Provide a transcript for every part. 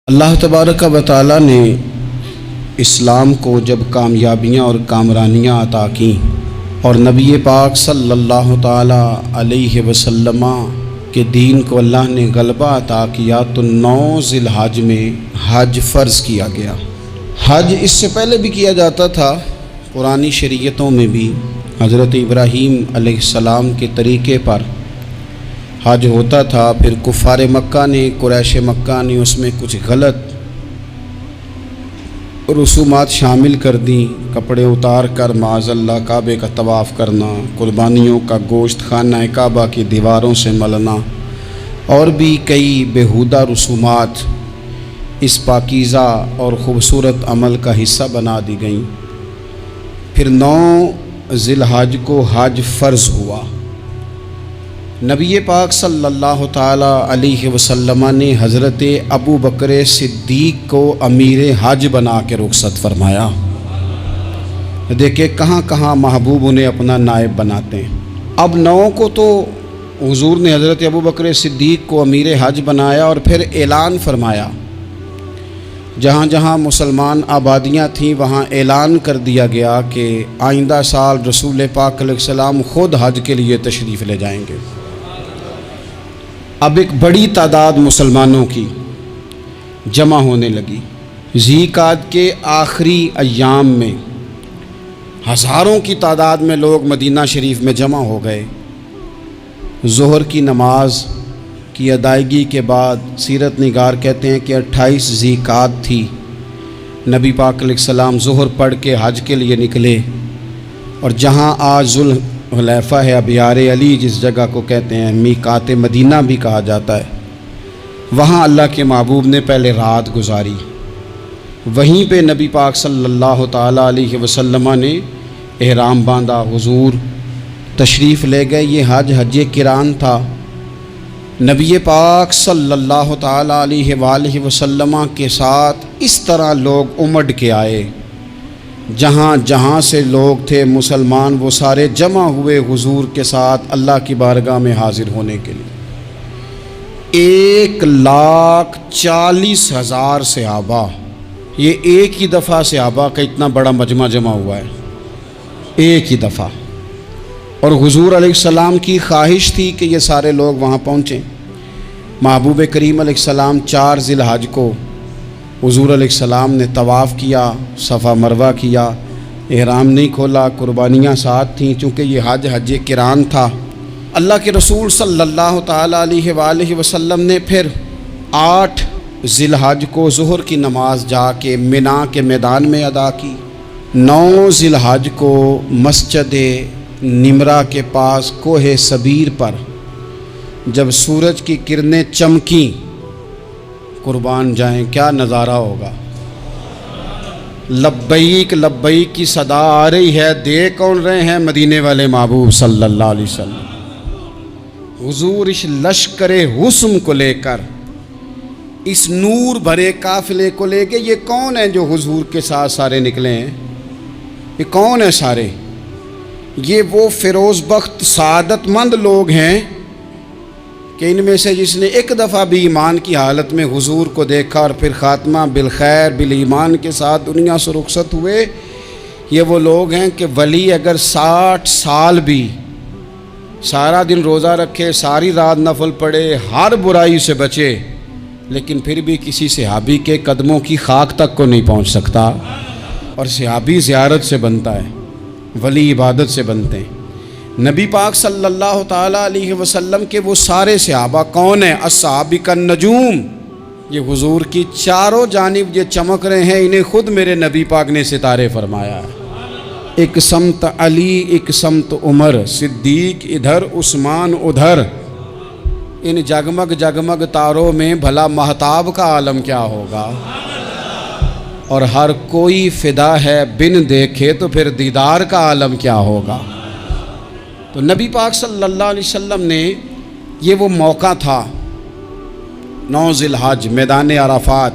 اللہ تبارک و تعالی نے اسلام کو جب کامیابیاں اور کامرانیاں عطا کیں اور نبی پاک صلی اللہ تعالی علیہ وسلم کے دین کو اللہ نے غلبہ عطا کیا تو 9 ذی الحج میں حج فرض کیا گیا۔ حج اس سے پہلے بھی کیا جاتا تھا، پرانی شریعتوں میں بھی حضرت ابراہیم علیہ السلام کے طریقے پر حج ہوتا تھا، پھر کفار مکہ نے، قریش مکہ نے اس میں کچھ غلط رسومات شامل کر دیں، کپڑے اتار کر معاذ اللہ کعبے کا طواف کرنا، قربانیوں کا گوشت خانہ کعبہ کی دیواروں سے ملنا اور بھی کئی بیہودہ رسومات اس پاکیزہ اور خوبصورت عمل کا حصہ بنا دی گئیں۔ پھر 9 ذی الحج کو حج فرض ہوا۔ نبی پاک صلی اللہ تعالی علیہ وسلم نے حضرت ابو بکر صدیق کو امیر حج بنا کے رخصت فرمایا۔ دیکھیں کہاں کہاں محبوب انہیں اپنا نائب بناتے ہیں۔ اب 9 کو تو حضور نے حضرت ابو بکر صدیق کو امیر حج بنایا اور پھر اعلان فرمایا، جہاں جہاں مسلمان آبادیاں تھیں وہاں اعلان کر دیا گیا کہ آئندہ سال رسول پاک علیہ السلام خود حج کے لیے تشریف لے جائیں گے۔ اب ایک بڑی تعداد مسلمانوں کی جمع ہونے لگی۔ ذی قعدہ کے آخری ایام میں ہزاروں کی تعداد میں لوگ مدینہ شریف میں جمع ہو گئے۔ ظہر کی نماز کی ادائیگی کے بعد سیرت نگار کہتے ہیں کہ 28 ذی قعدہ تھی، نبی پاک علیہ السلام ظہر پڑھ کے حج کے لیے نکلے، اور جہاں آج ذوالحلیفہ ہے، ابیار علی جس جگہ کو کہتے ہیں، میقات مدینہ بھی کہا جاتا ہے، وہاں اللہ کے محبوب نے پہلے رات گزاری۔ وہیں پہ نبی پاک صلی اللہ تعالی علیہ وسلم نے احرام باندھا، حضور تشریف لے گئے۔ یہ حج قران تھا۔ نبی پاک صلی اللہ تعالی علیہ وآلہ وسلم کے ساتھ اس طرح لوگ امڑ کے آئے، جہاں جہاں سے لوگ تھے مسلمان وہ سارے جمع ہوئے حضور کے ساتھ اللہ کی بارگاہ میں حاضر ہونے کے لیے۔ 1,40,000 صحابہ، یہ ایک ہی دفعہ صحابہ کا اتنا بڑا مجمع جمع ہوا ہے، ایک ہی دفعہ۔ اور حضور علیہ السلام کی خواہش تھی کہ یہ سارے لوگ وہاں پہنچیں۔ محبوب کریم علیہ السلام 4 ذی الحج کو حضور علیہ السلام نے طواف کیا، صفا مروہ کیا، احرام نہیں کھولا، قربانیاں ساتھ تھیں، چونکہ یہ حج قران تھا۔ اللہ کے رسول صلی اللہ تعالی علیہ وآلہ وسلم نے پھر 8 ذی الحج کو ظہر کی نماز جا کے منا کے میدان میں ادا کی۔ 9 ذی الحج کو مسجد نمرہ کے پاس کوہ صبیر پر جب سورج کی کرنیں چمکیں، قربان جائیں کیا نظارہ ہوگا۔ لبیک لبیک کی صدا آ رہی ہے، دے کون رہے ہیں؟ مدینے والے محبوب صلی اللہ علیہ وسلم۔ حضور اس لشکر حسن کو لے کر، اس نور بھرے قافلے کو لے کے، یہ کون ہیں جو حضور کے ساتھ سارے نکلے ہیں؟ یہ کون ہیں سارے؟ یہ وہ فیروز بخت سعادت مند لوگ ہیں کہ ان میں سے جس نے ایک دفعہ بھی ایمان کی حالت میں حضور کو دیکھا اور پھر خاتمہ بالخیر بالایمان کے ساتھ دنیا سے رخصت ہوئے، یہ وہ لوگ ہیں کہ ولی اگر 60 سال بھی سارا دن روزہ رکھے، ساری رات نفل پڑھے، ہر برائی سے بچے، لیکن پھر بھی کسی صحابی کے قدموں کی خاک تک کو نہیں پہنچ سکتا۔ اور صحابی زیارت سے بنتا ہے، ولی عبادت سے بنتے ہیں۔ نبی پاک صلی اللہ تعالی علیہ وسلم کے وہ سارے صحابہ کون ہیں؟ الصحابہ النجوم، یہ حضور کی چاروں جانب یہ چمک رہے ہیں، انہیں خود میرے نبی پاک نے ستارے فرمایا ہے۔ ایک سمت علی، ایک سمت عمر، صدیق ادھر، عثمان ادھر۔ ان جگمگ جگمگ تاروں میں بھلا مہتاب کا عالم کیا ہوگا؟ اور ہر کوئی فدا ہے بن دیکھے تو پھر دیدار کا عالم کیا ہوگا؟ تو نبی پاک صلی اللہ علیہ وسلم نے یہ وہ موقع تھا، 9 ذی الحج میدان عرفات،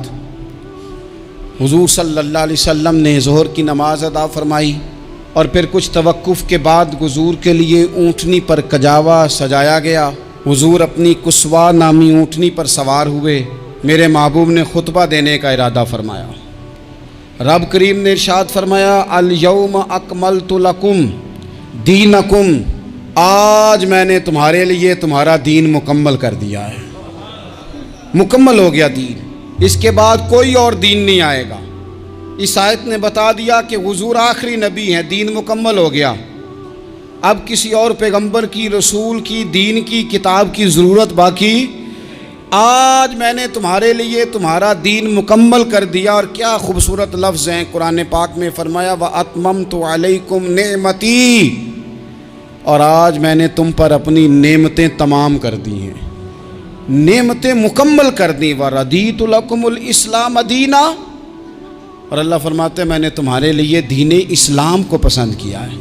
حضور صلی اللہ علیہ وسلم نے ظہر کی نماز ادا فرمائی اور پھر کچھ توقف کے بعد حضور کے لیے اونٹنی پر کجاوا سجایا گیا۔ حضور اپنی کسوا نامی اونٹنی پر سوار ہوئے، میرے محبوب نے خطبہ دینے کا ارادہ فرمایا۔ رب کریم نے ارشاد فرمایا الیوم اکملت لکم دینکم، آج میں نے تمہارے لیے تمہارا دین مکمل کر دیا ہے، مکمل ہو گیا دین، اس کے بعد کوئی اور دین نہیں آئے گا۔ اس آیت نے بتا دیا کہ حضور آخری نبی ہیں، دین مکمل ہو گیا، اب کسی اور پیغمبر کی، رسول کی، دین کی، کتاب کی ضرورت باقی۔ آج میں نے تمہارے لیے تمہارا دین مکمل کر دیا۔ اور کیا خوبصورت لفظ ہیں قرآن پاک میں، فرمایا وَأَتْمَمْتُ عَلَيْكُمْ نِعْمَتِي، اور آج میں نے تم پر اپنی نعمتیں تمام کر دی ہیں، نعمتیں مکمل کر دی۔ وَرَضِيتُ لَكُمُ الْإِسْلَامَ دِينًا، اور اللہ فرماتے ہیں میں نے تمہارے لیے دین اسلام کو پسند کیا ہے،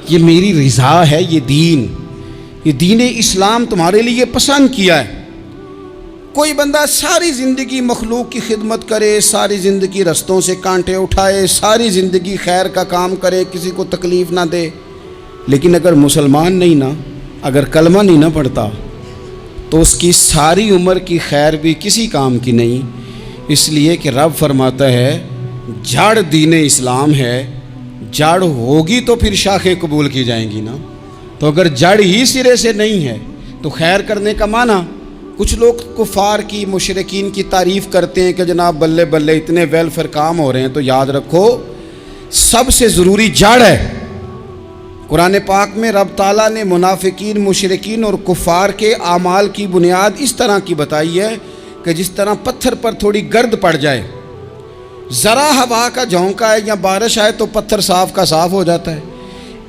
یہ میری رضا ہے، یہ دین اسلام تمہارے لیے پسند کیا ہے۔ کوئی بندہ ساری زندگی مخلوق کی خدمت کرے، ساری زندگی رستوں سے کانٹے اٹھائے، ساری زندگی خیر کا کام کرے، کسی کو تکلیف نہ دے، لیکن اگر مسلمان نہیں نا، اگر کلمہ نہیں نہ پڑھتا، تو اس کی ساری عمر کی خیر بھی کسی کام کی نہیں۔ اس لیے کہ رب فرماتا ہے جڑ دین اسلام ہے، جڑ ہوگی تو پھر شاخیں قبول کی جائیں گی نا، تو اگر جڑ ہی سرے سے نہیں ہے تو خیر کرنے کا معنی۔ کچھ لوگ کفار کی، مشرکین کی تعریف کرتے ہیں کہ جناب بلے بلے اتنے ویلفیئر کام ہو رہے ہیں، تو یاد رکھو سب سے ضروری جڑ ہے۔ قرآن پاک میں رب تعالیٰ نے منافقین، مشرکین اور کفار کے اعمال کی بنیاد اس طرح کی بتائی ہے کہ جس طرح پتھر پر تھوڑی گرد پڑ جائے، ذرا ہوا کا جھونکا ہے یا بارش آئے تو پتھر صاف کا صاف ہو جاتا ہے۔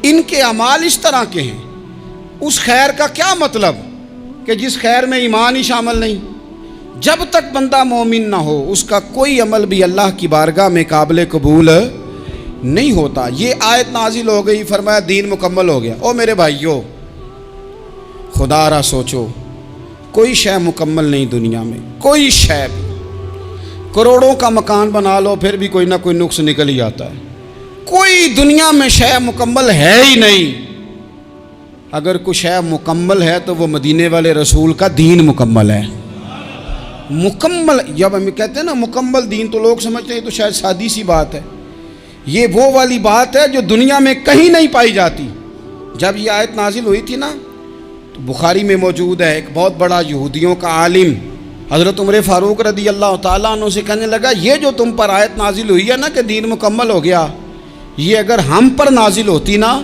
ان کے اعمال اس طرح کے ہیں۔ اس خیر کا کیا مطلب کہ جس خیر میں ایمان ہی شامل نہیں؟ جب تک بندہ مومن نہ ہو اس کا کوئی عمل بھی اللہ کی بارگاہ میں قابل قبول نہیں ہوتا۔ یہ آیت نازل ہو گئی، فرمایا دین مکمل ہو گیا۔ او میرے بھائیو، خدا را سوچو، کوئی شے مکمل نہیں دنیا میں، کوئی شے بھی۔ کروڑوں کا مکان بنا لو پھر بھی کوئی نہ کوئی نقص نکل ہی آتا ہے۔ کوئی دنیا میں شے مکمل ہے ہی نہیں۔ اگر کوئی شے مکمل ہے تو وہ مدینے والے رسول کا دین مکمل ہے۔ مکمل، جب ہم کہتے ہیں نا مکمل دین، تو لوگ سمجھتے ہیں تو شاید سادی سی بات ہے۔ یہ وہ والی بات ہے جو دنیا میں کہیں نہیں پائی جاتی۔ جب یہ آیت نازل ہوئی تھی نا، تو بخاری میں موجود ہے، ایک بہت بڑا یہودیوں کا عالم حضرت عمر فاروق رضی اللہ تعالیٰ عنہ سے کہنے لگا یہ جو تم پر آیت نازل ہوئی ہے نا کہ دین مکمل ہو گیا، یہ اگر ہم پر نازل ہوتی نا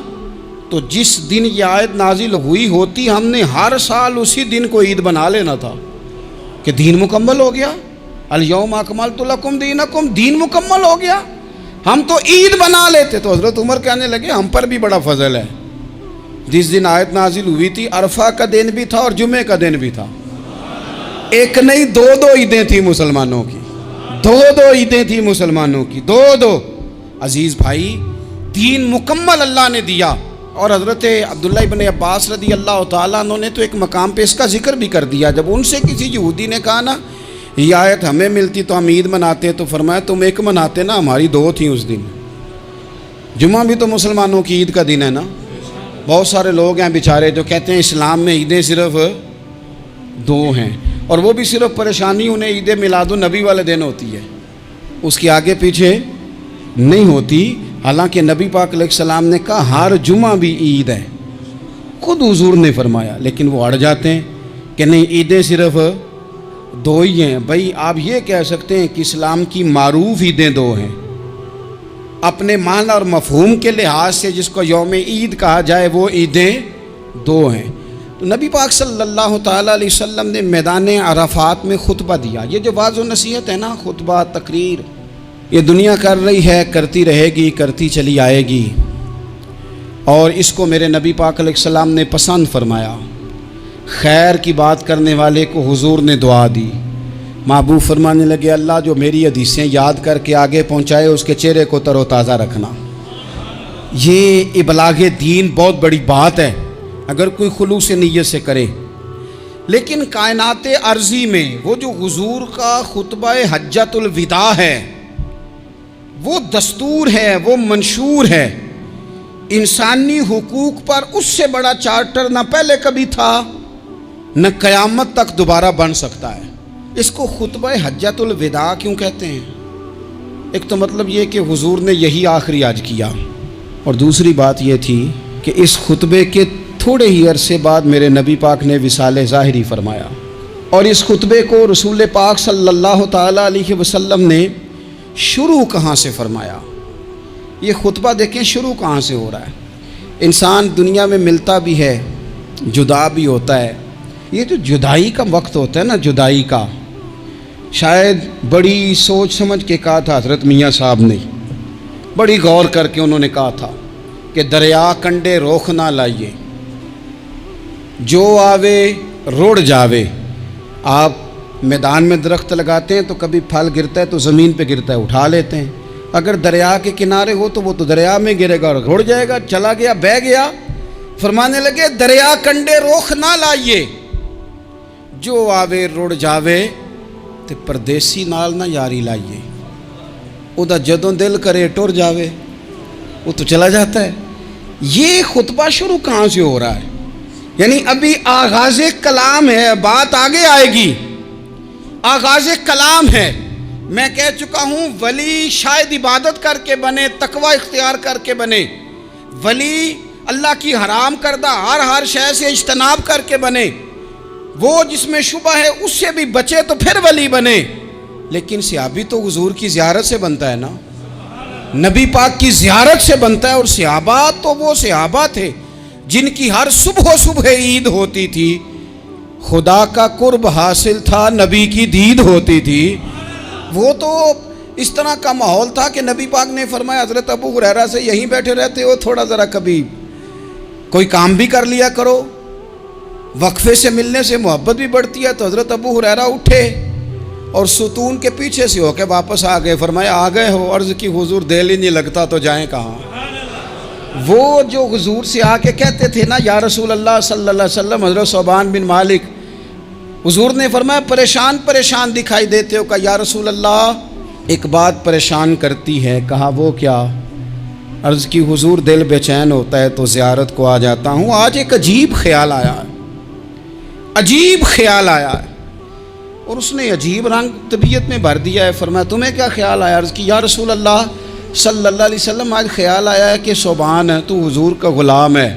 تو جس دن یہ آیت نازل ہوئی ہوتی ہم نے ہر سال اسی دن کو عید بنا لینا تھا کہ دین مکمل ہو گیا۔ الیوم اکملت لکم دینکم، دین مکمل ہو گیا، ہم تو عید بنا لیتے۔ تو حضرت عمر کہنے لگے ہم پر بھی بڑا فضل ہے، جس دن آیت نازل ہوئی تھی عرفہ کا دن بھی تھا اور جمعے کا دن بھی تھا، ایک نہیں دو عیدیں تھیں مسلمانوں کی، دو عیدیں تھیں مسلمانوں کی، دو۔ عزیز بھائی، دین مکمل اللہ نے دیا۔ اور حضرت عبداللہ ابن عباس رضی اللہ تعالیٰ عنہ نے تو ایک مقام پہ اس کا ذکر بھی کر دیا، جب ان سے کسی یہودی نے کہا نا یہ آیت ہمیں ملتی تو ہم عید مناتے، تو فرمایا تم ایک مناتے نا، ہماری دو تھیں اس دن۔ جمعہ بھی تو مسلمانوں کی عید کا دن ہے نا۔ بہت سارے لوگ ہیں بیچارے جو کہتے ہیں اسلام میں عیدیں صرف دو ہیں، اور وہ بھی صرف پریشانی انہیں عید میلاد النبی والے دن ہوتی ہے، اس کے آگے پیچھے نہیں ہوتی۔ حالانکہ نبی پاک علیہ السلام نے کہا ہر جمعہ بھی عید ہے، خود حضور نے فرمایا، لیکن وہ اڑ جاتے ہیں کہ نہیں عیدیں صرف دو ہی ہیں۔ بھائی آپ یہ کہہ سکتے ہیں کہ اسلام کی معروف عیدیں دو ہیں، اپنے معنی اور مفہوم کے لحاظ سے جس کو یوم عید کہا جائے وہ عیدیں دو ہیں۔ تو نبی پاک صلی اللہ تعالیٰ علیہ وسلم نے میدان عرفات میں خطبہ دیا۔ یہ جو واعظ و نصیحت ہے نا، خطبہ، تقریر، یہ دنیا کر رہی ہے، کرتی رہے گی، کرتی چلی آئے گی، اور اس کو میرے نبی پاک علیہ السلام نے پسند فرمایا۔ خیر کی بات کرنے والے کو حضور نے دعا دی۔ محبوب فرمانے لگے اللہ جو میری حدیثیں یاد کر کے آگے پہنچائے اس کے چہرے کو تر و تازہ رکھنا۔ یہ ابلاغ دین بہت بڑی بات ہے اگر کوئی خلوص نیت سے کرے۔ لیکن کائنات ارضی میں وہ جو حضور کا خطبہ حجۃ الوداع ہے، وہ دستور ہے، وہ منشور ہے۔ انسانی حقوق پر اس سے بڑا چارٹر نہ پہلے کبھی تھا نہ قیامت تک دوبارہ بن سکتا ہے۔ اس کو خطبہ حجۃ الوداع کیوں کہتے ہیں؟ ایک تو مطلب یہ کہ حضور نے یہی آخری حج کیا، اور دوسری بات یہ تھی کہ اس خطبے کے تھوڑے ہی عرصے بعد میرے نبی پاک نے وصال ظاہری فرمایا، اور اس خطبے کو رسول پاک صلی اللہ تعالیٰ علیہ وسلم نے شروع کہاں سے فرمایا؟ یہ خطبہ دیکھیں شروع کہاں سے ہو رہا ہے۔ انسان دنیا میں ملتا بھی ہے، جدا بھی ہوتا ہے، یہ جو جدائی کا وقت ہوتا ہے نا، جدائی کا، شاید بڑی سوچ سمجھ کے کہا تھا حضرت میاں صاحب نے، بڑی غور کر کے انہوں نے کہا تھا کہ دریا کنڈے روخ نہ لائیے، جو آوے روڑ جاوے۔ آپ میدان میں درخت لگاتے ہیں تو کبھی پھل گرتا ہے تو زمین پہ گرتا ہے، اٹھا لیتے ہیں، اگر دریا کے کنارے ہو تو وہ تو دریا میں گرے گا اور روڑ جائے گا، چلا گیا، بہہ گیا۔ فرمانے لگے دریا کنڈے روخ نہ لائیے، جو آوے روڑ جاوے، تے پردیسی نال نہ یاری لائیے، او دا جدوں دل کرے ٹر جاوے، وہ تو چلا جاتا ہے۔ یہ خطبہ شروع کہاں سے ہو رہا ہے؟ یعنی ابھی آغاز کلام ہے، بات آگے آئے گی، آغاز کلام ہے۔ میں کہہ چکا ہوں ولی شاید عبادت کر کے بنے، تقوی اختیار کر کے بنے، ولی اللہ کی حرام کردہ ہر شے سے اجتناب کر کے بنے، وہ جس میں شبہ ہے اس سے بھی بچے تو پھر ولی بنے۔ لیکن صحابی تو حضور کی زیارت سے بنتا ہے نا، نبی پاک کی زیارت سے بنتا ہے، اور صحابہ تو وہ صحابہ تھے جن کی ہر صبح عید ہوتی تھی، خدا کا قرب حاصل تھا، نبی کی دید ہوتی تھی۔ وہ تو اس طرح کا ماحول تھا کہ نبی پاک نے فرمایا حضرت ابو ہریرہ سے یہیں بیٹھے رہتے ہو، تھوڑا ذرا کبھی کوئی کام بھی کر لیا کرو، وقفے سے ملنے سے محبت بھی بڑھتی ہے۔ تو حضرت ابو ہریرہ اٹھے اور ستون کے پیچھے سے ہو کے واپس آ گئے، فرمایا آ گئے ہو؟ عرض کی حضور دل ہی نہیں لگتا تو جائیں کہاں؟ وہ جو حضور سے آ کے کہتے تھے نا یا رسول اللہ صلی اللہ علیہ وسلم، حضرت صوبان بن مالک، حضور نے فرمایا پریشان دکھائی دیتے ہو، کہا یا رسول اللہ ایک بات پریشان کرتی ہے۔ کہا وہ کیا؟ عرض کی حضور دل بے چین ہوتا ہے تو زیارت کو آ جاتا ہوں، آج ایک عجیب خیال آیا ہے، عجیب خیال آیا ہے، اور اس نے عجیب رنگ طبیعت میں بھر دیا ہے۔ فرمایا تمہیں کیا خیال آیا؟ عرض کی یا رسول اللہ صلی اللہ علیہ وسلم آج خیال آیا ہے کہ صوبان ہے، تو حضور کا غلام ہے،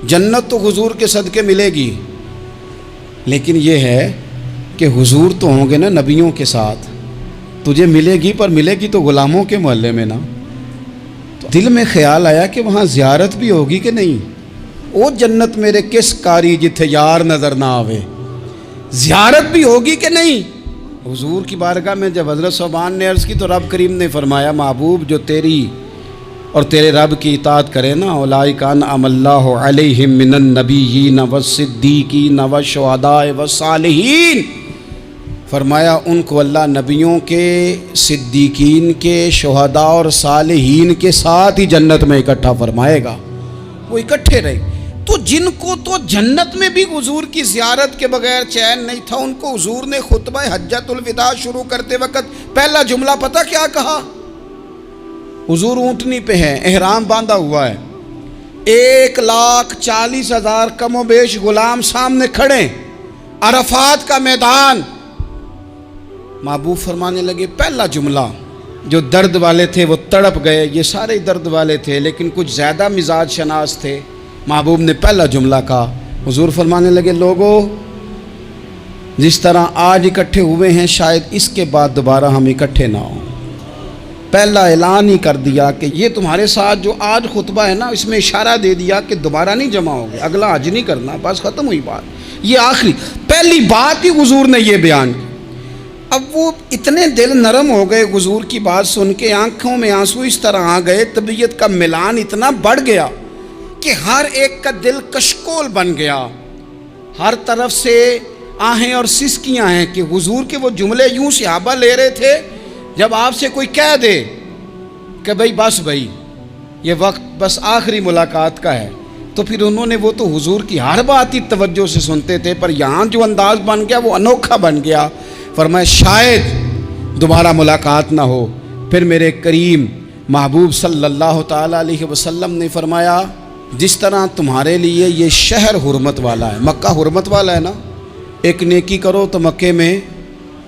جنت تو حضور کے صدقے ملے گی، لیکن یہ ہے کہ حضور تو ہوں گے نا نبیوں کے ساتھ، تجھے ملے گی پر ملے گی تو غلاموں کے محلے میں نا۔ تو دل میں خیال آیا کہ وہاں زیارت بھی ہوگی کہ نہیں؟ او جنت میرے کس کاری جتھے یار نظر نہ آوے، زیارت بھی ہوگی کہ نہیں؟ حضور کی بارگاہ میں جب حضرت صوبان نے عرض کی تو رب کریم نے فرمایا محبوب جو تیری اور تیرے رب کی اطاعت کرے نا، اولئک انعم اللہ علیہم من النبیین والصدیقین والشہداء والصالحین، فرمایا ان کو اللہ نبیوں کے، صدیقین کے، شہداء اور صالحین کے ساتھ ہی جنت میں اکٹھا فرمائے گا، وہ اکٹھے رہے۔ تو جن کو تو جنت میں بھی حضور کی زیارت کے بغیر چین نہیں تھا، ان کو حضور نے خطبہ حجۃ الوداع شروع کرتے وقت پہلا جملہ پتہ کیا کہا؟ حضور اونٹنی پہ ہیں، احرام باندھا ہوا ہے، 1,40,000 کم و بیش غلام سامنے کھڑے، عرفات کا میدان۔ محبوب فرمانے لگے پہلا جملہ، جو درد والے تھے وہ تڑپ گئے، یہ سارے درد والے تھے لیکن کچھ زیادہ مزاج شناس تھے۔ محبوب نے پہلا جملہ کہا، حضور فرمانے لگے لوگو جس طرح آج اکٹھے ہوئے ہیں شاید اس کے بعد دوبارہ ہم اکٹھے نہ ہوں۔ پہلا اعلان ہی کر دیا کہ یہ تمہارے ساتھ جو آج خطبہ ہے نا، اس میں اشارہ دے دیا کہ دوبارہ نہیں جمع ہوگے، اگلا حج نہیں کرنا، بس ختم ہوئی بات، یہ آخری پہلی بات ہی حضور نے یہ بیان کی۔ اب وہ اتنے دل نرم ہو گئے حضور کی بات سن کے، آنکھوں میں آنسو اس طرح آ گئے، طبیعت کا ملان اتنا بڑھ گیا کہ ہر ایک کا دل کشکول بن گیا، ہر طرف سے آہیں اور سسکیاں ہیں کہ حضور کے وہ جملے یوں صحابہ لے رہے تھے جب آپ سے کوئی کہہ دے کہ بھائی یہ وقت بس آخری ملاقات کا ہے، تو پھر انہوں نے وہ تو حضور کی ہر بات ہی توجہ سے سنتے تھے، پر یہاں جو انداز بن گیا وہ انوکھا بن گیا۔ فرمایا شاید دوبارہ ملاقات نہ ہو۔ پھر میرے کریم محبوب صلی اللہ تعالیٰ علیہ وسلم نے فرمایا جس طرح تمہارے لیے یہ شہر حرمت والا ہے، مکہ حرمت والا ہے نا، ایک نیکی کرو تو مکے میں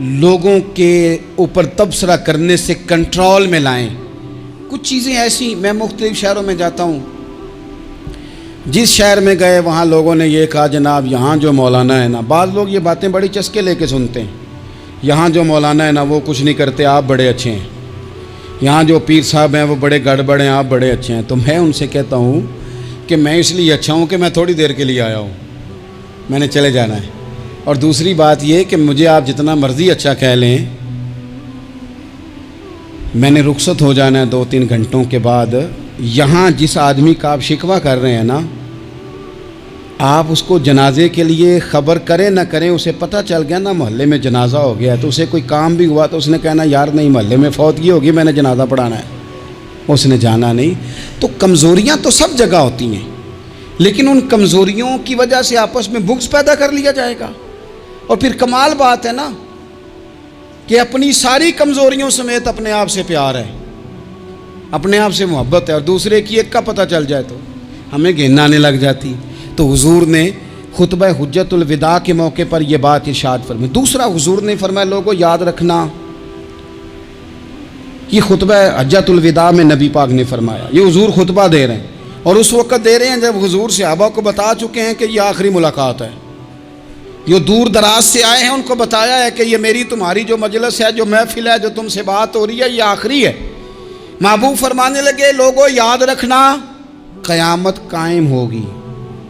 لوگوں کے اوپر تبصرہ کرنے سے کنٹرول میں لائیں۔ کچھ چیزیں ایسی، میں مختلف شہروں میں جاتا ہوں، جس شہر میں گئے وہاں لوگوں نے یہ کہا جناب یہاں جو مولانا ہے نا، بعض لوگ یہ باتیں بڑی چسکے لے کے سنتے ہیں، یہاں جو مولانا ہے نا وہ کچھ نہیں کرتے، آپ بڑے اچھے ہیں، یہاں جو پیر صاحب ہیں وہ بڑے گڑبڑ ہیں، آپ بڑے اچھے ہیں۔ تو میں ان سے کہتا ہوں کہ میں اس لیے اچھا ہوں کہ میں تھوڑی دیر کے لیے آیا ہوں، میں نے چلے جانا ہے۔ اور دوسری بات یہ کہ مجھے آپ جتنا مرضی اچھا کہہ لیں، میں نے رخصت ہو جانا ہے 2-3 گھنٹوں کے بعد۔ یہاں جس آدمی کا آپ شکوہ کر رہے ہیں نا، آپ اس کو جنازے کے لیے خبر کریں نہ کریں، اسے پتہ چل گیا نا محلے میں جنازہ ہو گیا، تو اسے کوئی کام بھی ہوا تو اس نے کہنا یار نہیں محلے میں فوتگی ہوگی، میں نے جنازہ پڑھانا ہے، اس نے جانا نہیں۔ تو کمزوریاں تو سب جگہ ہوتی ہیں، لیکن ان کمزوریوں کی وجہ سے آپس میں بغض پیدا کر لیا جائے گا۔ اور پھر کمال بات ہے نا کہ اپنی ساری کمزوریوں سمیت اپنے آپ سے پیار ہے، اپنے آپ سے محبت ہے، اور دوسرے کی ایک کا پتہ چل جائے تو ہمیں گھن آنے لگ جاتی۔ تو حضور نے خطبہ حجت الوداع کے موقع پر یہ بات ارشاد فرمائی۔ دوسرا حضور نے فرمایا لوگوں یاد رکھنا، یہ خطبہ حجت الوداع میں نبی پاک نے فرمایا، یہ حضور خطبہ دے رہے ہیں، اور اس وقت دے رہے ہیں جب حضور صحابہ کو بتا چکے ہیں کہ یہ آخری ملاقات ہے۔ جو دور دراز سے آئے ہیں ان کو بتایا ہے کہ یہ میری تمہاری جو مجلس ہے، جو محفل ہے، جو تم سے بات ہو رہی ہے، یہ آخری ہے۔ محبوب فرمانے لگے لوگوں یاد رکھنا قیامت قائم ہوگی۔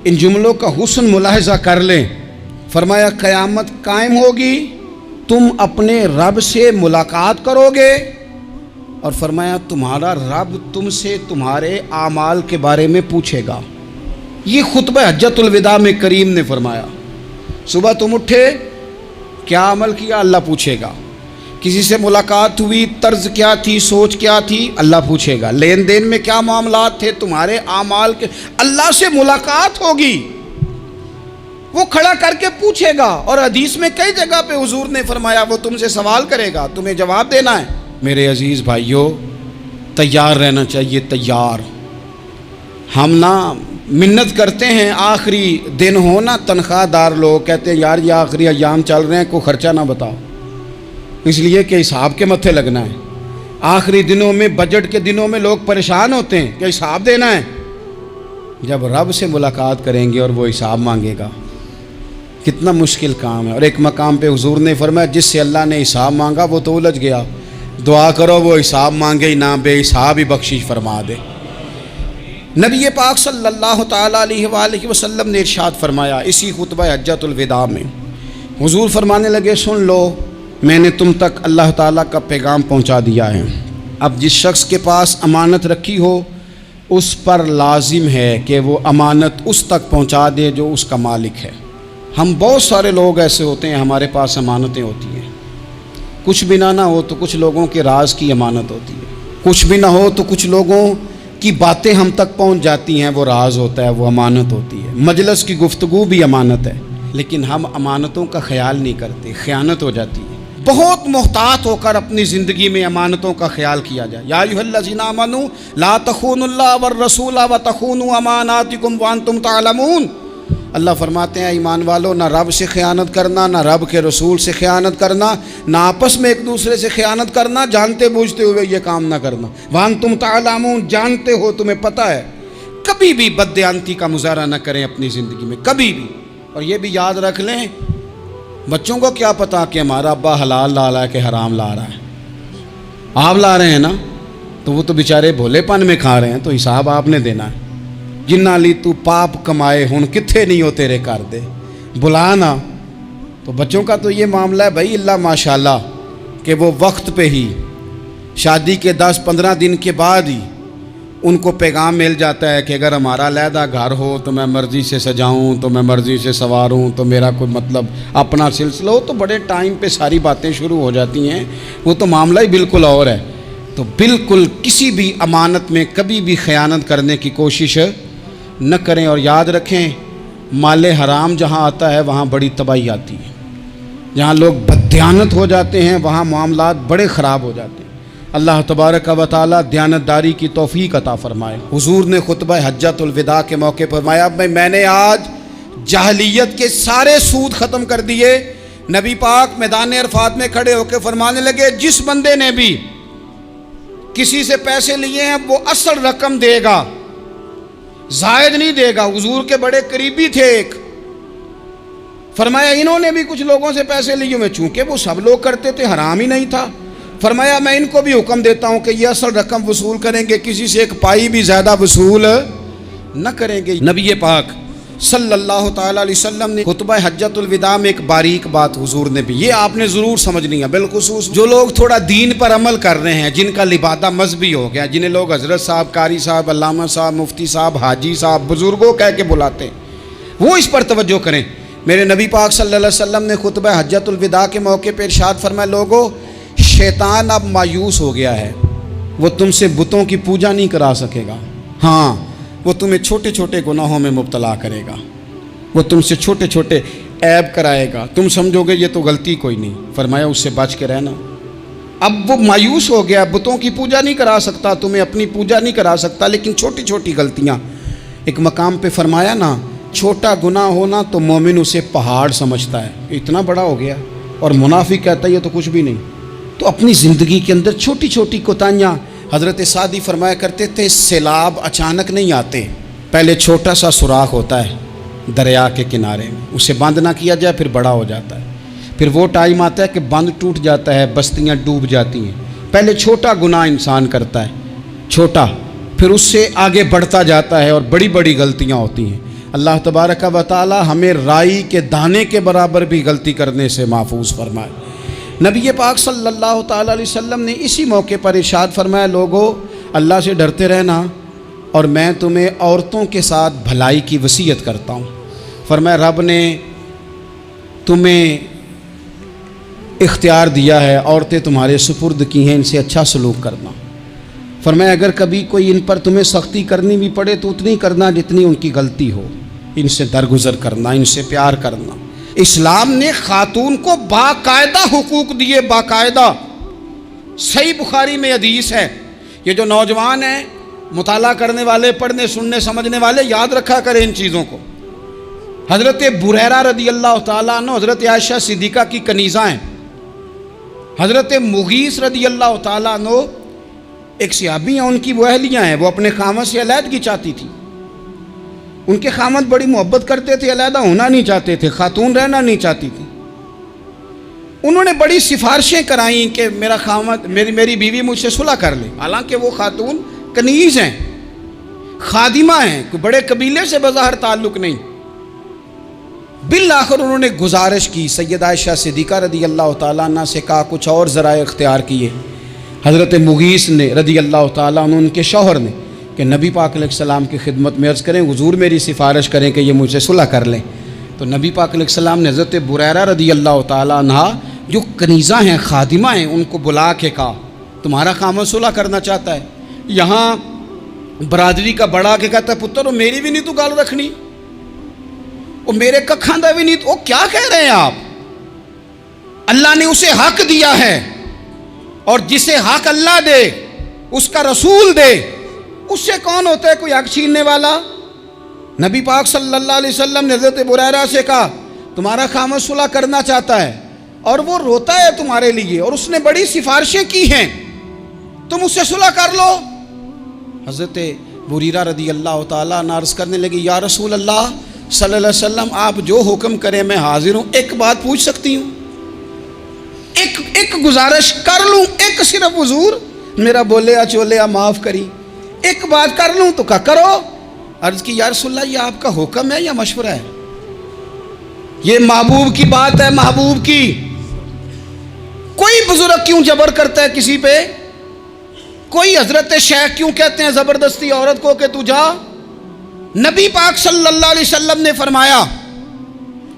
ان جملوں کا حسن ملاحظہ کر لیں۔ فرمایا قیامت قائم ہوگی، تم اپنے رب سے ملاقات کرو گے، اور فرمایا تمہارا رب تم سے تمہارے اعمال کے بارے میں پوچھے گا۔ یہ خطبہ حجت الوداع میں کریم نے فرمایا۔ صبح تم اٹھے، کیا عمل کیا، اللہ پوچھے گا۔ کسی سے ملاقات ہوئی، طرز کیا تھی، سوچ کیا تھی، اللہ پوچھے گا۔ لین دین میں کیا معاملات تھے، تمہارے اعمال کے، اللہ سے ملاقات ہوگی، وہ کھڑا کر کے پوچھے گا۔ اور حدیث میں کئی جگہ پہ حضور نے فرمایا وہ تم سے سوال کرے گا، تمہیں جواب دینا ہے۔ میرے عزیز بھائیوں، تیار رہنا چاہیے، تیار۔ ہم نا منت کرتے ہیں آخری دن ہو نا، تنخواہ دار لوگ کہتے ہیں یار یہ آخری ایام چل رہے ہیں، کوئی خرچہ نہ بتاؤ، اس لیے کہ حساب کے متھے لگنا ہے۔ آخری دنوں میں، بجٹ کے دنوں میں لوگ پریشان ہوتے ہیں کہ حساب دینا ہے۔ جب رب سے ملاقات کریں گے اور وہ حساب مانگے گا، کتنا مشکل کام ہے۔ اور ایک مقام پہ حضور نے فرمایا جس سے اللہ نے حساب مانگا وہ تو الجھ گیا، دعا کرو وہ حساب مانگے ہی نہ، بے حساب ہی بخشش فرما دے۔ نبی پاک صلی اللہ تعالیٰ علیہ وآلہ وسلم نے ارشاد فرمایا اسی خطبہ حجت الوداع میں، حضور فرمانے لگے سن لو، میں نے تم تک اللہ تعالیٰ کا پیغام پہنچا دیا ہے۔ اب جس شخص کے پاس امانت رکھی ہو اس پر لازم ہے کہ وہ امانت اس تک پہنچا دے جو اس کا مالک ہے۔ ہم بہت سارے لوگ ایسے ہوتے ہیں ہمارے پاس امانتیں ہوتی ہیں، کچھ بھی نہ ہو تو کچھ لوگوں کے راز کی امانت ہوتی ہے، کچھ بھی نہ ہو تو کچھ لوگوں کی باتیں ہم تک پہنچ جاتی ہیں، وہ راز ہوتا ہے، وہ امانت ہوتی ہے۔ مجلس کی گفتگو بھی امانت ہے، لیکن ہم امانتوں کا خیال نہیں کرتے، خیانت ہو جاتی ہے۔ بہت محتاط ہو کر اپنی زندگی میں امانتوں کا خیال کیا جائے۔ یا ایھا الذین آمنوا لا تخونوا اللہ والرسول وتخونوا اماناتکم وانتم تعلمون۔ اللہ فرماتے ہیں ایمان والو، نہ رب سے خیانت کرنا، نہ رب کے رسول سے خیانت کرنا، نہ آپس میں ایک دوسرے سے خیانت کرنا، جانتے بوجھتے ہوئے یہ کام نہ کرنا۔ وانتم تعلمون، جانتے ہو، تمہیں پتہ ہے۔ کبھی بھی بددیانتی کا مظاہرہ نہ کریں اپنی زندگی میں، کبھی بھی۔ اور یہ بھی یاد رکھ لیں، بچوں کو کیا پتا کہ ہمارا ابا حلال لا رہا ہے کہ حرام لا رہا ہے، آپ لا رہے ہیں نا، تو وہ تو بیچارے بھولے پن میں کھا رہے ہیں، تو حساب آپ نے دینا ہے۔ جنہ لی تو پاپ کمائے ہن کتھے نہیں ہو تیرے کر دے، بلا نا۔ تو بچوں کا تو یہ معاملہ ہے بھائی، اللہ ماشاءاللہ کہ وہ وقت پہ ہی، شادی کے 10-15 دن کے بعد ہی ان کو پیغام مل جاتا ہے کہ اگر ہمارا علیحدہ گھر ہو تو میں مرضی سے سجاؤں، تو میں مرضی سے سنواروں، تو میرا کوئی مطلب اپنا سلسلہ ہو، تو بڑے ٹائم پہ ساری باتیں شروع ہو جاتی ہیں، وہ تو معاملہ ہی بالکل اور ہے۔ تو بالکل کسی بھی امانت میں کبھی بھی خیانت کرنے کی کوشش نہ کریں، اور یاد رکھیں مال حرام جہاں آتا ہے وہاں بڑی تباہی آتی ہے، جہاں لوگ بددیانت ہو جاتے ہیں وہاں معاملات بڑے خراب ہو جاتے ہیں۔ اللہ تبارک و تعالیٰ دیانتداری کی توفیق عطا فرمائے۔ حضور نے خطبہ حجت الوداع کے موقع پر فرمایا میں نے آج جاہلیت کے سارے سود ختم کر دیے، نبی پاک میدان عرفات میں کھڑے ہو کے فرمانے لگے جس بندے نے بھی کسی سے پیسے لیے ہیں وہ اصل رقم دے گا، زائد نہیں دے گا۔ حضور کے بڑے قریبی تھے ایک، فرمایا انہوں نے بھی کچھ لوگوں سے پیسے لیے ہوئے، چونکہ وہ سب لوگ کرتے تھے، حرام ہی نہیں تھا۔ فرمایا میں ان کو بھی حکم دیتا ہوں کہ یہ اصل رقم وصول کریں گے، کسی سے ایک پائی بھی زیادہ وصول نہ کریں گے۔ نبی پاک صلی اللہ تعالیٰ علیہ وسلم نے خطبہ حجۃ الوداع میں ایک باریک بات حضور نے بھی، یہ آپ نے ضرور سمجھنی ہے، بالخصوص جو لوگ تھوڑا دین پر عمل کر رہے ہیں، جن کا لبادہ مذہبی ہو گیا، جنہیں لوگ حضرت صاحب، قاری صاحب، علامہ صاحب، مفتی صاحب، حاجی صاحب، بزرگوں کہہ کے بلاتے ہیں، وہ اس پر توجہ کریں۔ میرے نبی پاک صلی اللہ علیہ وسلم نے خطبہ حجۃ الوداع کے موقع پہ ارشاد فرمایا، لوگو شیطان اب مایوس ہو گیا ہے، وہ تم سے بتوں کی پوجا نہیں کرا سکے گا، ہاں وہ تمہیں چھوٹے چھوٹے گناہوں میں مبتلا کرے گا، وہ تم سے چھوٹے چھوٹے عیب کرائے گا، تم سمجھو گے یہ تو غلطی کوئی نہیں، فرمایا اس سے بچ کے رہنا۔ اب وہ مایوس ہو گیا، بتوں کی پوجا نہیں کرا سکتا، تمہیں اپنی پوجا نہیں کرا سکتا، لیکن چھوٹی چھوٹی غلطیاں، ایک مقام پہ فرمایا نا چھوٹا گناہ ہونا تو مومن اسے پہاڑ سمجھتا ہے، اتنا بڑا ہو گیا، اور منافق کہتا ہے یہ تو کچھ بھی نہیں۔ تو اپنی زندگی کے اندر چھوٹی چھوٹی کوتاہیاں، حضرت سعدی فرمایا کرتے تھے سیلاب اچانک نہیں آتے، پہلے چھوٹا سا سوراخ ہوتا ہے دریا کے کنارے میں، اسے بند نہ کیا جائے پھر بڑا ہو جاتا ہے، پھر وہ ٹائم آتا ہے کہ بند ٹوٹ جاتا ہے، بستیاں ڈوب جاتی ہیں۔ پہلے چھوٹا گناہ انسان کرتا ہے، چھوٹا، پھر اس سے آگے بڑھتا جاتا ہے اور بڑی بڑی غلطیاں ہوتی ہیں۔ اللہ تبارک و تعالی ہمیں رائی کے دانے کے برابر بھی غلطی کرنے سے محفوظ فرمائے۔ نبی پاک صلی اللہ تعالیٰ علیہ وسلم نے اسی موقع پر ارشاد فرمایا، لوگو اللہ سے ڈرتے رہنا، اور میں تمہیں عورتوں کے ساتھ بھلائی کی وصیت کرتا ہوں۔ فرمایا رب نے تمہیں اختیار دیا ہے، عورتیں تمہارے سپرد کی ہیں، ان سے اچھا سلوک کرنا۔ فرمایا اگر کبھی کوئی ان پر تمہیں سختی کرنی بھی پڑے تو اتنی کرنا جتنی ان کی غلطی ہو، ان سے درگزر کرنا، ان سے پیار کرنا۔ اسلام نے خاتون کو باقاعدہ حقوق دیے، باقاعدہ۔ صحیح بخاری میں حدیث ہے، یہ جو نوجوان ہیں، مطالعہ کرنے والے، پڑھنے سننے سمجھنے والے، یاد رکھا کریں ان چیزوں کو۔ حضرت بریرہ رضی اللہ تعالیٰ عنہ حضرت عائشہ صدیقہ کی کنیزہ ہیں، حضرت مغیث رضی اللہ تعالیٰ عنہ ایک صحابی ہیں، ان کی وہ اہلیہ ہیں، وہ اپنے خامد سے علیحدگی چاہتی تھی، ان کے خامد بڑی محبت کرتے تھے، علیحدہ ہونا نہیں چاہتے تھے، خاتون رہنا نہیں چاہتی تھی۔ انہوں نے بڑی سفارشیں کرائیں کہ میرا خامد، میری بیوی مجھ سے صلح کر لے، حالانکہ وہ خاتون کنیز ہیں، خادمہ ہیں، کوئی بڑے قبیلے سے بظاہر تعلق نہیں۔ بالآخر انہوں نے گزارش کی، سیدہ عائشہ صدیقہ رضی اللہ تعالیٰ عنہ سے کہا، کچھ اور ذرائع اختیار کیے۔ حضرت مغیث نے رضی اللہ تعالیٰ عنہ، ان کے شوہر نے، کہ نبی پاک علیہ السلام کی خدمت میں عرض کریں حضور میری سفارش کریں کہ یہ مجھ سے صلح کر لیں۔ تو نبی پاک علیہ السلام نے حضرت بریرہ رضی اللہ تعالیٰ عنہ جو کنیزہ ہیں، خادمہ ہیں، ان کو بلا کے کہا تمہارا خامد صلح کرنا چاہتا ہے۔ یہاں برادری کا بڑا کے کہتا ہے پتر وہ میری بھی نہیں تو گل رکھنی، وہ میرے ککھاں دا بھی نہیں، وہ کیا کہہ رہے ہیں آپ؟ اللہ نے اسے حق دیا ہے، اور جسے حق اللہ دے اس کا رسول دے، اس سے کون ہوتا ہے کوئی حق چھیننے والا؟ نبی پاک صلی اللہ علیہ وسلم نے حضرت بریرہ سے کہا تمہارا خامد صلح کرنا چاہتا ہے اور وہ روتا ہے تمہارے لیے، اور اس نے بڑی سفارشیں کی ہیں، تم اس سے صلح کر لو۔ حضرت بریرہ رضی اللہ تعالیٰ عنہ عرض کرنے لگی یا رسول اللہ صلی اللہ علیہ وسلم آپ جو حکم کریں میں حاضر ہوں، ایک بات پوچھ سکتی ہوں؟ ایک گزارش کر لوں؟ ایک صرف حضور میرا بولیا چولیا معاف کری، ایک بات کر لوں؟ تو کہا کرو۔ عرض کی یا رسول اللہ یہ آپ کا حکم ہے یا مشورہ ہے؟ یہ محبوب کی بات ہے، محبوب کی۔ کوئی بزرگ کیوں جبر کرتا ہے کسی پہ؟ کوئی حضرت شیخ کیوں کہتے ہیں زبردستی عورت کو کہ تو جا؟ نبی پاک صلی اللہ علیہ وسلم نے فرمایا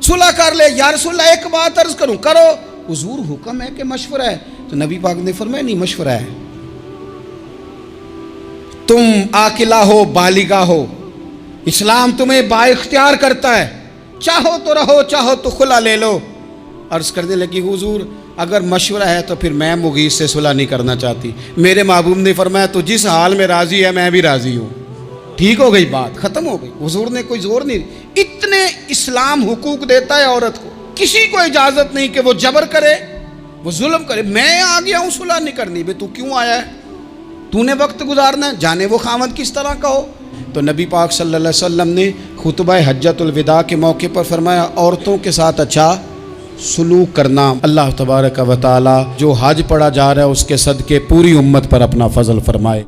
صلح کر لے۔ یا رسول اللہ ایک بات عرض کروں؟ کرو۔ حضور حکم ہے کہ مشورہ ہے؟ تو نبی پاک نے فرمایا نہیں مشورہ ہے، تم عاقلہ ہو، بالغہ ہو، اسلام تمہیں با اختیار کرتا ہے، چاہو تو رہو، چاہو تو خلا لے لو۔ عرض کرنے لگی حضور اگر مشورہ ہے تو پھر میں مغیث سے صلح نہیں کرنا چاہتی۔ میرے محبوب نے فرمایا تو جس حال میں راضی ہے میں بھی راضی ہوں۔ ٹھیک ہو گئی بات، ختم ہو گئی۔ حضور نے کوئی زور نہیں، اتنے اسلام حقوق دیتا ہے عورت کو۔ کسی کو اجازت نہیں کہ وہ جبر کرے، وہ ظلم کرے۔ میں آ گیا ہوں صلح نہیں کرنی، بے تو کیوں آیا ہے؟ تو نے وقت گزارنا ہے، جانے وہ خاوند کس طرح کا ہو۔ تو نبی پاک صلی اللہ علیہ وسلم نے خطبہ حجۃ الوداع کے موقع پر فرمایا عورتوں کے ساتھ اچھا سلوک کرنا۔ اللہ تبارک و تعالی جو حج پڑھا جا رہا ہے اس کے صدقے پوری امت پر اپنا فضل فرمائے۔